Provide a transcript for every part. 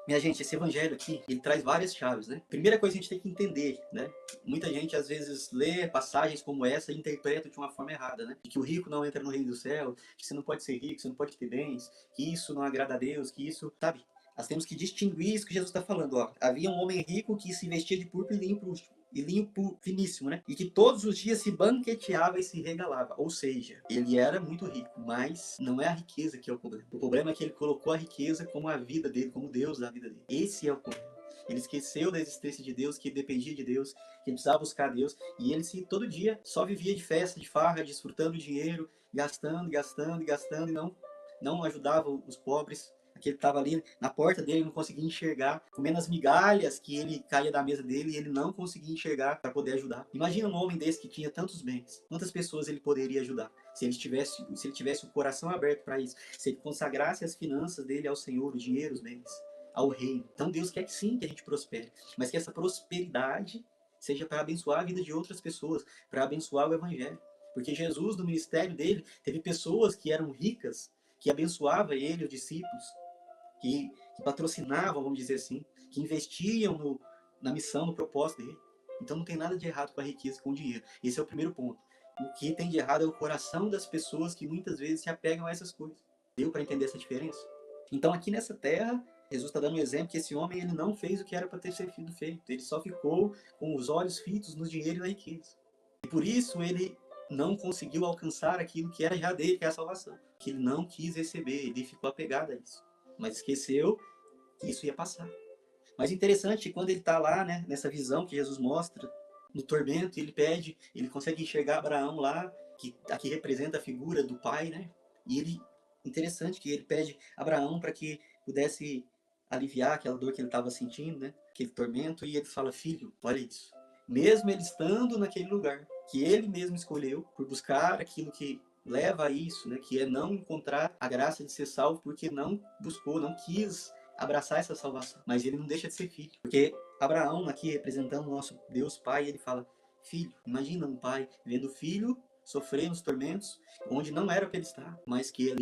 Minha gente, esse evangelho aqui, ele traz várias chaves, né? Primeira coisa que a gente tem que entender, né? Muita gente, às vezes, lê passagens como essa e interpreta de uma forma errada, né? De que o rico não entra no reino do céu, que você não pode ser rico, você não pode ter bens, que isso não agrada a Deus, que isso, sabe? Nós temos que distinguir isso que Jesus está falando, ó. Havia um homem rico que se vestia de púrpura e linho finíssimo, né? E que todos os dias se banqueteava e se regalava. Ou seja, ele era muito rico, mas não é a riqueza que é o problema. O problema é que ele colocou a riqueza como a vida dele, como Deus da vida dele. Esse é o problema. Ele esqueceu da existência de Deus, que dependia de Deus, que precisava buscar Deus, e ele se todo dia só vivia de festa, de farra, desfrutando dinheiro, gastando, gastando, gastando, e não ajudava os pobres. Aquele que estava ali na porta dele não conseguia enxergar, comendo as migalhas que ele caía da mesa dele e ele não conseguia enxergar para poder ajudar. Imagina um homem desse que tinha tantos bens, quantas pessoas ele poderia ajudar se ele tivesse o coração aberto para isso, se ele consagrasse as finanças dele ao Senhor, o dinheiro, os bens, ao reino. Então Deus quer que sim que a gente prospere, mas que essa prosperidade seja para abençoar a vida de outras pessoas, para abençoar o evangelho. Porque Jesus, no ministério dele, teve pessoas que eram ricas, que abençoava ele, os discípulos, que patrocinavam, vamos dizer assim, que investiam na missão, no propósito dele. Então não tem nada de errado com a riqueza, com o dinheiro. Esse é o primeiro ponto. O que tem de errado é o coração das pessoas que muitas vezes se apegam a essas coisas. Deu para entender essa diferença? Então aqui nessa terra, Jesus está dando um exemplo que esse homem ele não fez o que era para ter sido feito. Ele só ficou com os olhos fitos no dinheiro e na riqueza. E por isso ele não conseguiu alcançar aquilo que era já dele, que é a salvação. Que ele não quis receber, ele ficou apegado a isso. Mas esqueceu que isso ia passar. Mas interessante, quando ele está lá, né, nessa visão que Jesus mostra, no tormento, ele pede, ele consegue enxergar Abraão lá, que aqui representa a figura do pai, né? E ele, interessante que ele pede Abraão para que pudesse aliviar aquela dor que ele estava sentindo, né? Aquele tormento, e ele fala, filho, olha isso. Mesmo ele estando naquele lugar, que ele mesmo escolheu, por buscar aquilo que leva a isso, né? Que é não encontrar a graça de ser salvo, porque não buscou, não quis abraçar essa salvação. Mas ele não deixa de ser filho. Porque Abraão, aqui representando o nosso Deus Pai, ele fala, filho, imagina um pai vendo o filho sofrer nos tormentos, onde não era para ele estar, mas que é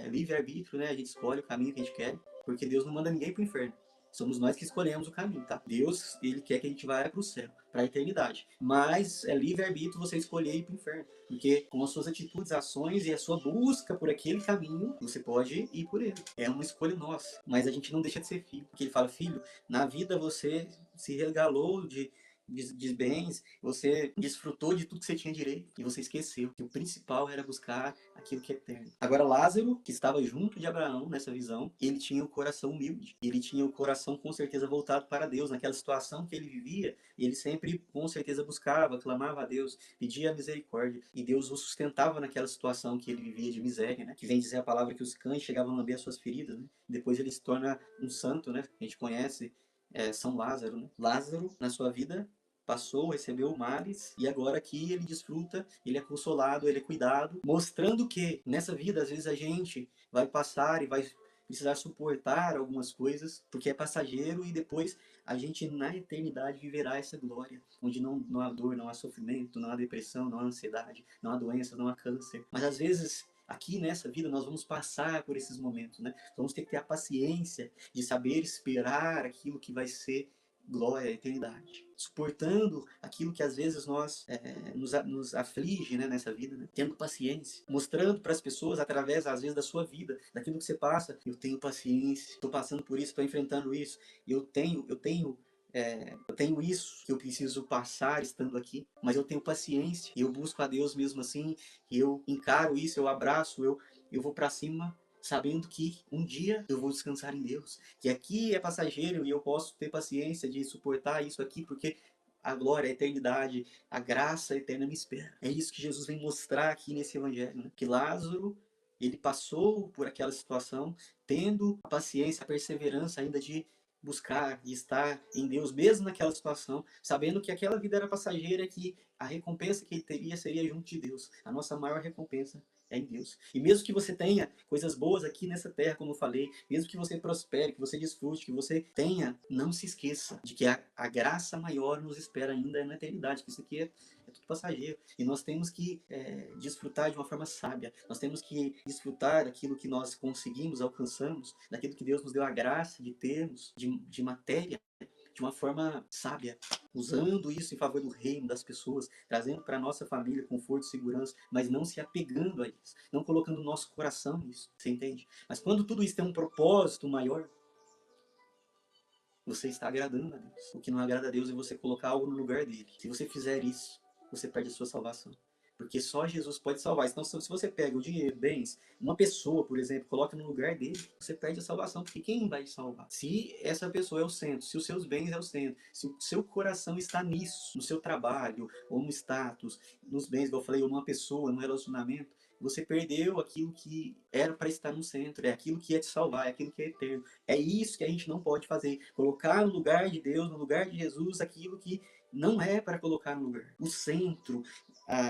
livre-arbítrio, né? A gente escolhe o caminho que a gente quer, porque Deus não manda ninguém para o inferno. Somos nós que escolhemos o caminho, tá? Deus, ele quer que a gente vá para o céu, para a eternidade. Mas é livre-arbítrio você escolher ir para o inferno. Porque com as suas atitudes, ações e a sua busca por aquele caminho, você pode ir por ele. É uma escolha nossa. Mas a gente não deixa de ser filho. Porque ele fala, filho, na vida você se regalou de bens, você desfrutou de tudo que você tinha direito e você esqueceu que o principal era buscar aquilo que é eterno. Agora Lázaro, que estava junto de Abraão nessa visão, ele tinha o coração humilde, ele tinha o coração com certeza voltado para Deus, naquela situação que ele vivia, ele sempre com certeza buscava, clamava a Deus, pedia misericórdia, e Deus o sustentava naquela situação que ele vivia de miséria, né? Que vem dizer a palavra que os cães chegavam a lamber as suas feridas, né? Depois ele se torna um santo, né? A gente conhece São Lázaro, né? Lázaro, na sua vida, passou, recebeu males, e agora aqui ele desfruta, ele é consolado, ele é cuidado, mostrando que nessa vida, às vezes a gente vai passar e vai precisar suportar algumas coisas, porque é passageiro, e depois a gente na eternidade viverá essa glória, onde não há dor, não há sofrimento, não há depressão, não há ansiedade, não há doença, não há câncer. Mas às vezes aqui nessa vida nós vamos passar por esses momentos, né? Vamos ter que ter a paciência de saber esperar aquilo que vai ser glória, eternidade. Suportando aquilo que às vezes nos aflige, né, nessa vida, né? Tendo paciência, mostrando para as pessoas através às vezes da sua vida, daquilo que você passa, eu tenho paciência, estou passando por isso, estou enfrentando isso, eu tenho isso que eu preciso passar estando aqui, mas eu tenho paciência e eu busco a Deus mesmo assim, e eu encaro isso, eu abraço, eu vou para cima, sabendo que um dia eu vou descansar em Deus, que aqui é passageiro e eu posso ter paciência de suportar isso aqui, porque a glória, a eternidade, a graça eterna me espera. É isso que Jesus vem mostrar aqui nesse evangelho, né? Que Lázaro, ele passou por aquela situação, tendo a paciência, a perseverança ainda de buscar, de estar em Deus, mesmo naquela situação, sabendo que aquela vida era passageira, que a recompensa que ele teria seria junto de Deus. A nossa maior recompensa é em Deus. E mesmo que você tenha coisas boas aqui nessa terra, como eu falei, mesmo que você prospere, que você desfrute, que você tenha, não se esqueça de que a graça maior nos espera ainda na eternidade, que isso aqui é tudo passageiro. E nós temos que desfrutar de uma forma sábia. Nós temos que desfrutar daquilo que nós conseguimos, alcançamos, daquilo que Deus nos deu a graça de termos, de matéria, de uma forma sábia, usando isso em favor do reino, das pessoas, trazendo para a nossa família conforto e segurança, mas não se apegando a isso, não colocando o nosso coração nisso, você entende? Mas quando tudo isso tem um propósito maior, você está agradando a Deus. O que não agrada a Deus é você colocar algo no lugar dele. Se você fizer isso, você perde a sua salvação. Porque só Jesus pode salvar. Então, se você pega o dinheiro, bens, uma pessoa, por exemplo, coloca no lugar dele, você perde a salvação. Porque quem vai te salvar? Se essa pessoa é o centro, se os seus bens é o centro, se o seu coração está nisso, no seu trabalho, ou no status, nos bens, igual eu falei, ou numa pessoa, num relacionamento, você perdeu aquilo que era para estar no centro, é aquilo que ia te salvar, é aquilo que é eterno. É isso que a gente não pode fazer. Colocar no lugar de Deus, no lugar de Jesus, aquilo que não é para colocar no lugar. O centro,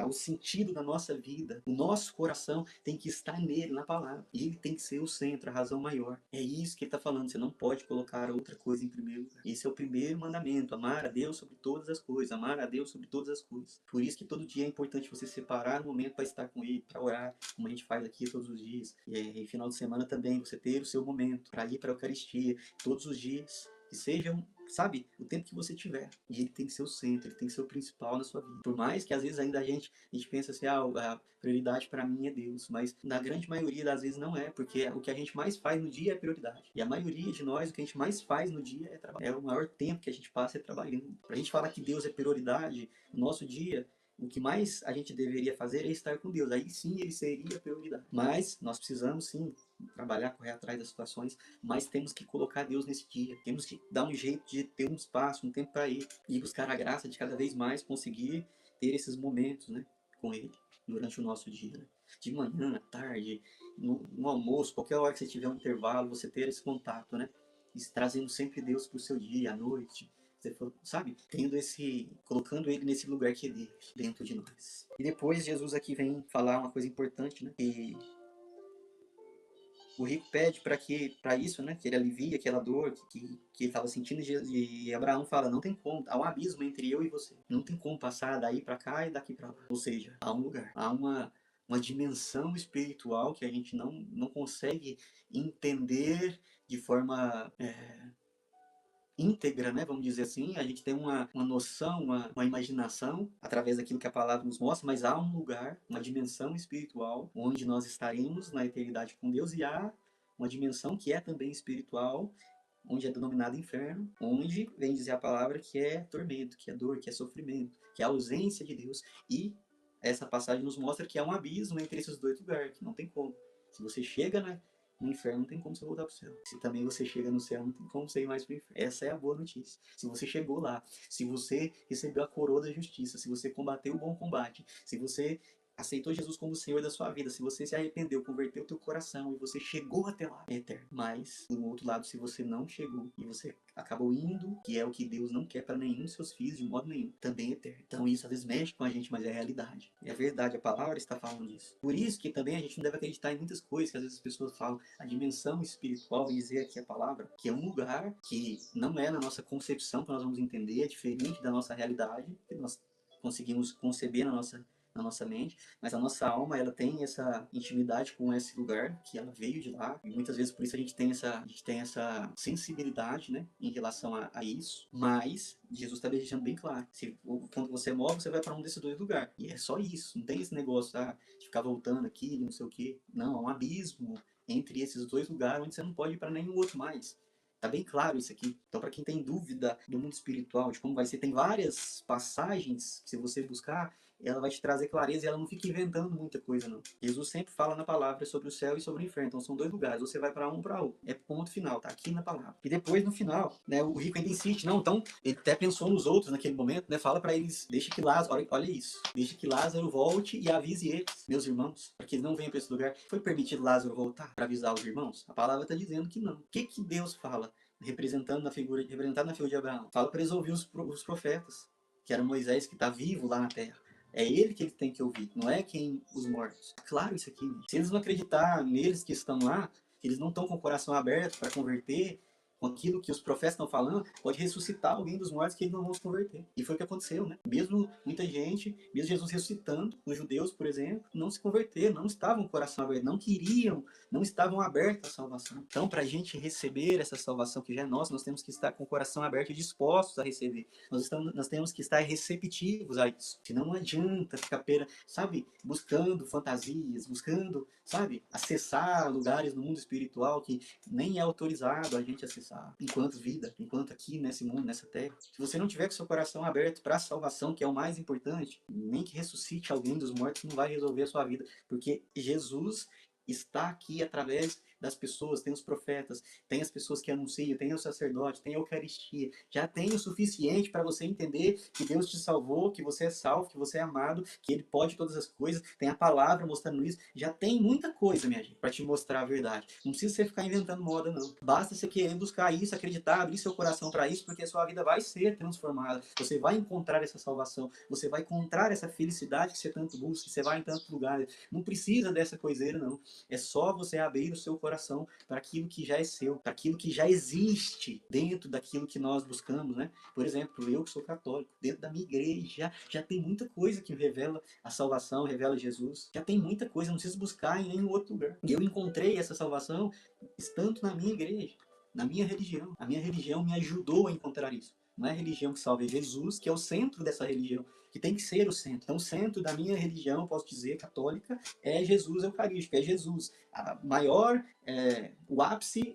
o sentido da nossa vida, o nosso coração tem que estar nele, na palavra. E ele tem que ser o centro, a razão maior. É isso que ele está falando. Você não pode colocar outra coisa em primeiro lugar. Esse é o primeiro mandamento. Amar a Deus sobre todas as coisas. Amar a Deus sobre todas as coisas. Por isso que todo dia é importante você separar um momento para estar com ele, para orar, como a gente faz aqui todos os dias. E final de semana também, você ter o seu momento para ir para a Eucaristia todos os dias. Que sejam, sabe, o tempo que você tiver. E ele tem que ser o centro, ele tem que ser o principal na sua vida. Por mais que às vezes ainda a gente pensa assim, a prioridade para mim é Deus. Mas na grande maioria das vezes não é, porque o que a gente mais faz no dia é prioridade. E a maioria de nós, o que a gente mais faz no dia é trabalhar. É o maior tempo que a gente passa é trabalhando. Pra gente falar que Deus é prioridade no nosso dia, o que mais a gente deveria fazer é estar com Deus. Aí sim ele seria a prioridade. Mas nós precisamos sim trabalhar, correr atrás das situações, mas temos que colocar Deus nesse dia. Temos que dar um jeito de ter um espaço, um tempo para ir e buscar a graça de cada vez mais conseguir ter esses momentos, né, com Ele durante o nosso dia. Né? De manhã, à tarde, no almoço, qualquer hora que você tiver um intervalo, você ter esse contato, né? E trazendo sempre Deus para o seu dia, à noite. Você sabe? Tendo colocando ele nesse lugar que ele é dentro de nós. E depois Jesus aqui vem falar uma coisa importante, né? Que o rico pede para isso, né? Que ele alivie aquela dor que ele estava sentindo. E Abraão fala: não tem como, há um abismo entre eu e você. Não tem como passar daí para cá e daqui para lá. Ou seja, há um lugar, há uma dimensão espiritual que a gente não consegue entender de forma íntegra, né, vamos dizer assim. A gente tem uma noção, uma imaginação através daquilo que a palavra nos mostra, mas há um lugar, uma dimensão espiritual onde nós estaremos na eternidade com Deus, e há uma dimensão que é também espiritual, onde é denominado inferno, onde vem dizer a palavra que é tormento, que é dor, que é sofrimento, que é a ausência de Deus. E essa passagem nos mostra que há um abismo entre esses dois lugares, que não tem como. Se você chega no inferno, não tem como você voltar para o céu. Se também você chega no céu, não tem como você ir mais para o inferno. Essa é a boa notícia. Se você chegou lá, se você recebeu a coroa da justiça, se você combateu o bom combate, se você aceitou Jesus como o Senhor da sua vida, se você se arrependeu, converteu o teu coração e você chegou até lá, é eterno. Mas, do outro lado, se você não chegou e você acabou indo, que é o que Deus não quer para nenhum dos seus filhos, de modo nenhum, também é eterno. Então isso às vezes mexe com a gente, mas é a realidade. É verdade, a palavra está falando disso. Por isso que também a gente não deve acreditar em muitas coisas que às vezes as pessoas falam. A dimensão espiritual, vem dizer aqui a palavra, que é um lugar que não é na nossa concepção que nós vamos entender, é diferente da nossa realidade, que nós conseguimos conceber na nossa mente, mas a nossa alma, ela tem essa intimidade com esse lugar, que ela veio de lá, e muitas vezes por isso a gente tem essa sensibilidade, né, em relação a isso, mas Jesus está deixando bem claro, quando você morre, você vai para um desses dois lugares, e é só isso, não tem esse negócio, de ficar voltando aqui, não sei o quê, não, há um abismo entre esses dois lugares, onde você não pode ir para nenhum outro mais. Tá bem claro isso aqui. Então, para quem tem dúvida do mundo espiritual, de como vai ser, tem várias passagens que, se você buscar, ela vai te trazer clareza, e ela não fica inventando muita coisa, não. Jesus sempre fala na palavra sobre o céu e sobre o inferno. Então são dois lugares, você vai para um ou para outro. É ponto final, tá aqui na palavra. E depois, no final, né, o rico ainda insiste. Não, então, ele até pensou nos outros naquele momento, né? Fala para eles: deixa que Lázaro, olha isso, deixa que Lázaro volte e avise eles, meus irmãos, para que eles não venham para esse lugar. Foi permitido Lázaro voltar para avisar os irmãos? A palavra está dizendo que não. O que Deus fala? Representado na figura de Abraão. Fala para eles ouvir os profetas, que era Moisés, que está vivo lá na terra. É ele que eles têm que ouvir, não é quem os mortos. Claro isso aqui. Se eles não acreditar neles que estão lá, que eles não estão com o coração aberto para converter, com aquilo que os profetas estão falando, pode ressuscitar alguém dos mortos que eles não vão se converter. E foi o que aconteceu, né? Mesmo muita gente, mesmo Jesus ressuscitando, os judeus, por exemplo, não se converteram, não estavam com o coração aberto, não queriam, não estavam abertos à salvação. Então, para a gente receber essa salvação que já é nossa, nós temos que estar com o coração aberto e dispostos a receber. Nós temos que estar receptivos a isso. Senão não adianta ficar, sabe, buscando fantasias, buscando, sabe, acessar lugares no mundo espiritual que nem é autorizado a gente acessar enquanto vida, enquanto aqui nesse mundo, nessa terra. Se você não tiver com seu coração aberto para a salvação, que é o mais importante, nem que ressuscite alguém dos mortos não vai resolver a sua vida, porque Jesus está aqui através das pessoas, tem os profetas, tem as pessoas que anunciam, tem o sacerdote, tem a Eucaristia. Já tem o suficiente para você entender que Deus te salvou, que você é salvo, que você é amado, que Ele pode todas as coisas. Tem a palavra mostrando isso. Já tem muita coisa, minha gente, para te mostrar a verdade. Não precisa você ficar inventando moda, não. Basta você querer buscar isso, acreditar, abrir seu coração para isso, porque a sua vida vai ser transformada. Você vai encontrar essa salvação. Você vai encontrar essa felicidade que você tanto busca. Você vai em tantos lugares. Não precisa dessa coiseira, não. É só você abrir o seu coração para aquilo que já é seu, para aquilo que já existe dentro daquilo que nós buscamos, né? Por exemplo, eu que sou católico, dentro da minha igreja já tem muita coisa que revela a salvação, revela Jesus. Já tem muita coisa, não preciso buscar em nenhum outro lugar. E eu encontrei essa salvação estando na minha igreja, na minha religião. A minha religião me ajudou a encontrar isso. Não é a religião que salva, é Jesus, que é o centro dessa religião, que tem que ser o centro. Então, o centro da minha religião, posso dizer, católica, é Jesus Eucarístico, é Jesus. A maior, o ápice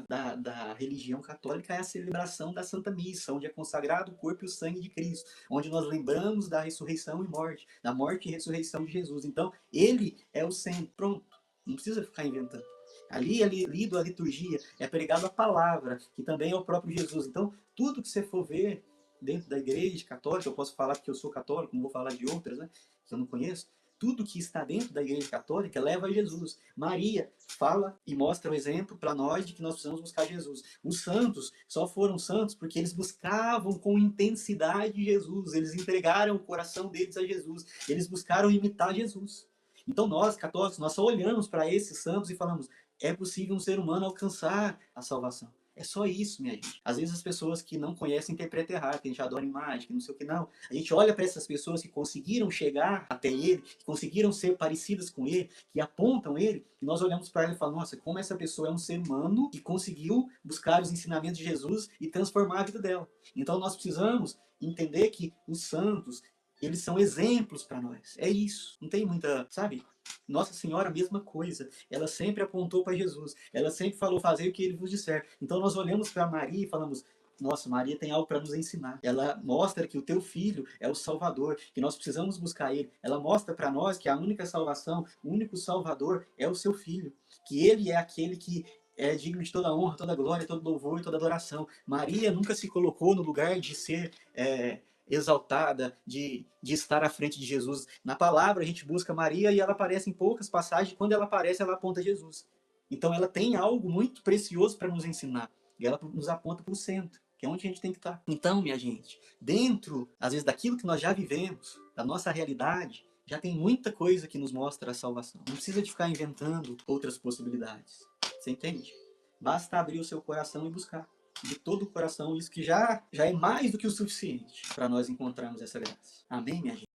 da religião católica é a celebração da Santa Missa, onde é consagrado o corpo e o sangue de Cristo, onde nós lembramos da ressurreição e morte, da morte e ressurreição de Jesus. Então, ele é o centro. Pronto, não precisa ficar inventando. Ali é lido a liturgia, é pregado a palavra, que também é o próprio Jesus. Então, tudo que você for ver dentro da igreja católica, eu posso falar porque eu sou católico, não vou falar de outras, né, que eu não conheço, tudo que está dentro da igreja católica leva a Jesus. Maria fala e mostra o exemplo para nós de que nós precisamos buscar Jesus. Os santos só foram santos porque eles buscavam com intensidade Jesus, eles entregaram o coração deles a Jesus, eles buscaram imitar Jesus. Então nós, católicos, nós só olhamos para esses santos e falamos, é possível um ser humano alcançar a salvação. É só isso, minha gente. Às vezes as pessoas que não conhecem interpretam errado, que a gente adora imagem, que não sei o que, não. A gente olha para essas pessoas que conseguiram chegar até ele, que conseguiram ser parecidas com ele, que apontam ele, e nós olhamos para ele e falamos, nossa, como essa pessoa é um ser humano que conseguiu buscar os ensinamentos de Jesus e transformar a vida dela. Então nós precisamos entender que os santos, eles são exemplos para nós. É isso. Não tem muita, sabe? Nossa Senhora, a mesma coisa. Ela sempre apontou para Jesus. Ela sempre falou, fazer o que ele vos disser. Então nós olhamos para Maria e falamos, nossa, Maria tem algo para nos ensinar. Ela mostra que o teu filho é o Salvador, que nós precisamos buscar ele. Ela mostra para nós que a única salvação, o único Salvador é o seu filho. Que ele é aquele que é digno de toda honra, toda glória, todo louvor e toda adoração. Maria nunca se colocou no lugar de ser exaltada, de estar à frente de Jesus. Na palavra a gente busca Maria e ela aparece em poucas passagens. Quando ela aparece, ela aponta Jesus. Então ela tem algo muito precioso para nos ensinar. E ela nos aponta para o centro, que é onde a gente tem que estar. Então, minha gente, dentro, às vezes, daquilo que nós já vivemos, da nossa realidade, já tem muita coisa que nos mostra a salvação. Não precisa de ficar inventando outras possibilidades. Você entende? Basta abrir o seu coração e buscar. De todo o coração, isso que já é mais do que o suficiente para nós encontrarmos essa graça. Amém, minha gente?